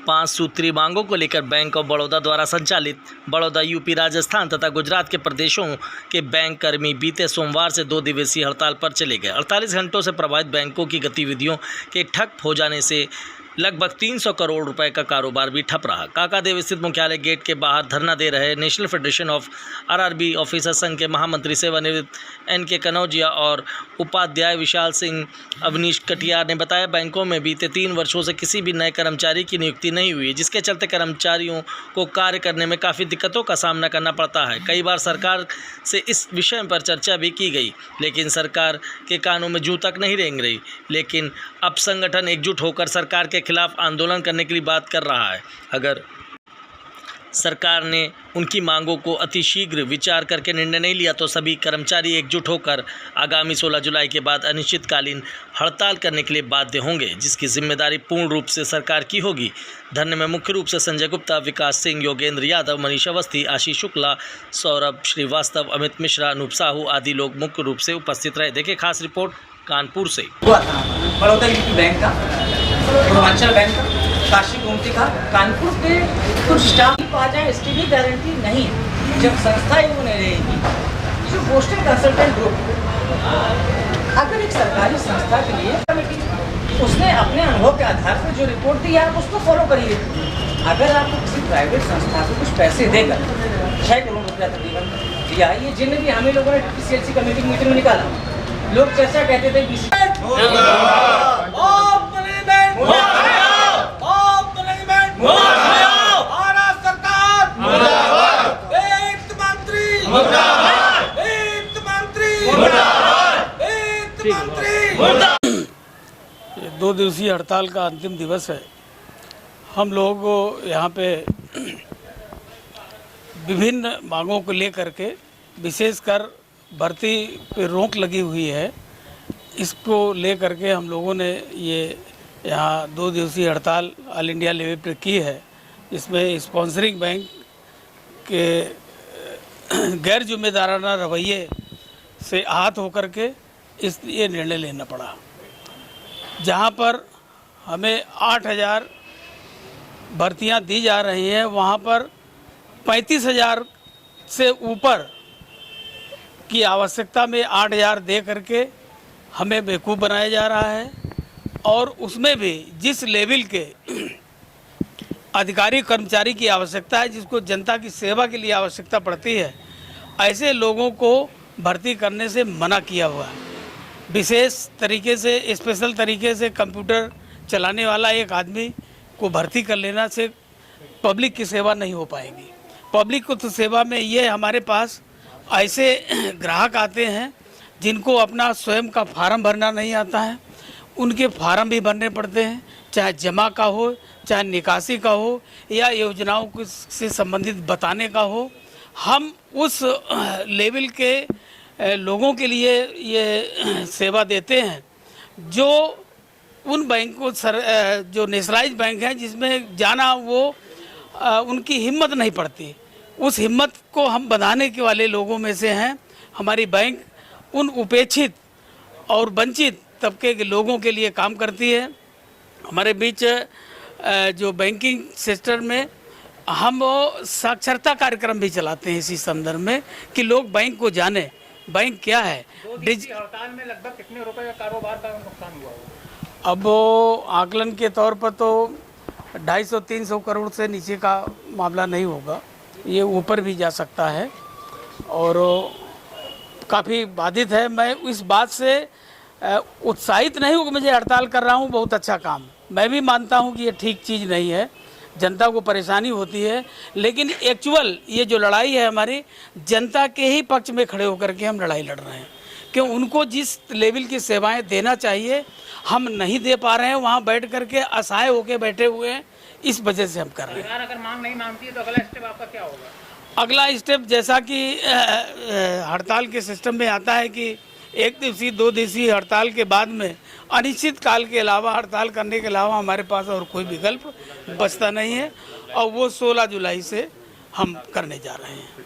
5 सूत्री मांगों को लेकर बैंक ऑफ बड़ौदा द्वारा संचालित बड़ौदा, यूपी, राजस्थान तथा गुजरात के प्रदेशों के बैंक कर्मी बीते सोमवार से 2 दिवसीय हड़ताल पर चले गए। 48 घंटों से प्रभावित बैंकों की गतिविधियों के ठप हो जाने से लगभग 300 करोड़ रुपए का कारोबार भी ठप रहा। काकादेव स्थित मुख्यालय गेट के बाहर धरना दे रहे national federation of RRB officer संघ के महामंत्री सेवानिवृत्त एनके कनौजिया और उपाध्याय विशाल सिंह अवनीश कटियार ने बताया, बैंकों में बीते 3 वर्षों से किसी भी नए कर्मचारी की नियुक्ति नहीं हुई, जिसके चलते कर्मचारियों को कार्य करने में काफ़ी दिक्कतों का सामना करना पड़ता है। कई बार सरकार से इस विषय पर चर्चा भी की गई, लेकिन सरकार के कानों में जूं तक नहीं रेंग रही। लेकिन अब संगठन एकजुट होकर सरकार के खिलाफ आंदोलन करने के लिए बात कर रहा है। अगर सरकार ने उनकी मांगों को अतिशीघ्र विचार करके निर्णय नहीं लिया तो सभी कर्मचारी एकजुट होकर आगामी 16 जुलाई के बाद अनिश्चितकालीन हड़ताल करने के लिए बाध्य होंगे, जिसकी जिम्मेदारी पूर्ण रूप से सरकार की होगी। धरने में मुख्य रूप से संजय गुप्ता, विकास सिंह, योगेंद्र यादव, मनीष अवस्थी, आशीष शुक्ला, सौरभ श्रीवास्तव, अमित मिश्रा, अनूप साहू आदि लोग मुख्य रूप से उपस्थित रहे। देखिए खास रिपोर्ट कानपुर से। बड़ौदा यूपी बैंक का, पूर्वांचल बैंक का, काशी गोमती का, कानपुर के कुछ स्टाफ आ जाए, इसकी भी गारंटी नहीं है। जब संस्था ही नहीं रहेगी, जो पोस्टल कंसल्टेंट ग्रुप अगर एक सरकारी संस्था के लिए कमेटी उसने अपने अनुभव के आधार पर जो रिपोर्ट दी है, आप उसको फॉलो करिए। अगर आपको किसी प्राइवेट संस्था को कुछ पैसे देकर 6 करोड़ रुपया तकरीबन दिया, ये जिन भी हमें लोगों ने PCLC कमेटी मीटिंग में निकाला, लोग चर्चा कहते थे ये 2 दिवसीय हड़ताल का अंतिम दिवस है। हम लोग यहाँ पे विभिन्न मांगों को लेकर के, विशेषकर भर्ती पे रोक लगी हुई है, इसको लेकर के हम लोगों ने ये यहाँ 2 दिवसीय हड़ताल ऑल इंडिया लेवल पर की है। इसमें स्पॉन्सरिंग बैंक के गैर जिम्मेदाराना रवैये से आहत होकर के ये निर्णय लेना पड़ा। जहाँ पर हमें 8000 भर्तियाँ दी जा रही हैं, वहाँ पर 35,000 से ऊपर की आवश्यकता में 8,000 दे करके हमें बेवकूफ़ बनाया जा रहा है। और उसमें भी जिस लेवल के अधिकारी कर्मचारी की आवश्यकता है, जिसको जनता की सेवा के लिए आवश्यकता पड़ती है, ऐसे लोगों को भर्ती करने से मना किया हुआ है। विशेष तरीके से, स्पेशल तरीके से कंप्यूटर चलाने वाला एक आदमी को भर्ती कर लेना से पब्लिक की सेवा नहीं हो पाएगी। पब्लिक को तो सेवा में ये हमारे पास ऐसे ग्राहक आते हैं जिनको अपना स्वयं का फार्म भरना नहीं आता है, उनके फार्म भी भरने पड़ते हैं, चाहे जमा का हो, चाहे निकासी का हो, या योजनाओं से संबंधित बताने का हो। हम उस लेवल के लोगों के लिए ये सेवा देते हैं जो उन बैंकों जो नेशनलाइज बैंक हैं, जिसमें जाना वो उनकी हिम्मत नहीं पड़ती। उस हिम्मत को हम बनाने के वाले लोगों में से हैं। हमारी बैंक उन उपेक्षित और वंचित तबके के लोगों के लिए काम करती है। हमारे बीच जो बैंकिंग सेक्टर में हम साक्षरता कार्यक्रम भी चलाते हैं इसी संदर्भ में कि लोग बैंक को जाने, बैंक क्या है। हड़ताल में लगभग कितने रुपए का कारोबार का नुकसान हुआ? अब आकलन के तौर पर तो 250-300 करोड़ से नीचे का मामला नहीं होगा, ये ऊपर भी जा सकता है और काफ़ी बाधित है। मैं इस बात से उत्साहित नहीं हूँ कि मुझे हड़ताल कर रहा हूँ, बहुत अच्छा काम। मैं भी मानता हूँ कि ये ठीक चीज़ नहीं है, जनता को परेशानी होती है, लेकिन एक्चुअल ये जो लड़ाई है हमारी जनता के ही पक्ष में खड़े होकर के हम लड़ाई लड़ रहे हैं, क्यों उनको जिस लेवल की सेवाएं देना चाहिए हम नहीं दे पा रहे हैं। वहाँ बैठ करके असहाय होकर बैठे हुए हैं, इस वजह से हम कर रहे हैं। अगर मांग नहीं मानती है तो अगला स्टेप आपका क्या होगा? अगला स्टेप जैसा कि हड़ताल के सिस्टम में आता है कि 1 दिवसीय 2 दिवसीय हड़ताल के बाद में अनिश्चित काल के अलावा, हड़ताल करने के अलावा हमारे पास और कोई विकल्प बचता नहीं है, और वो 16 जुलाई से हम करने जा रहे हैं।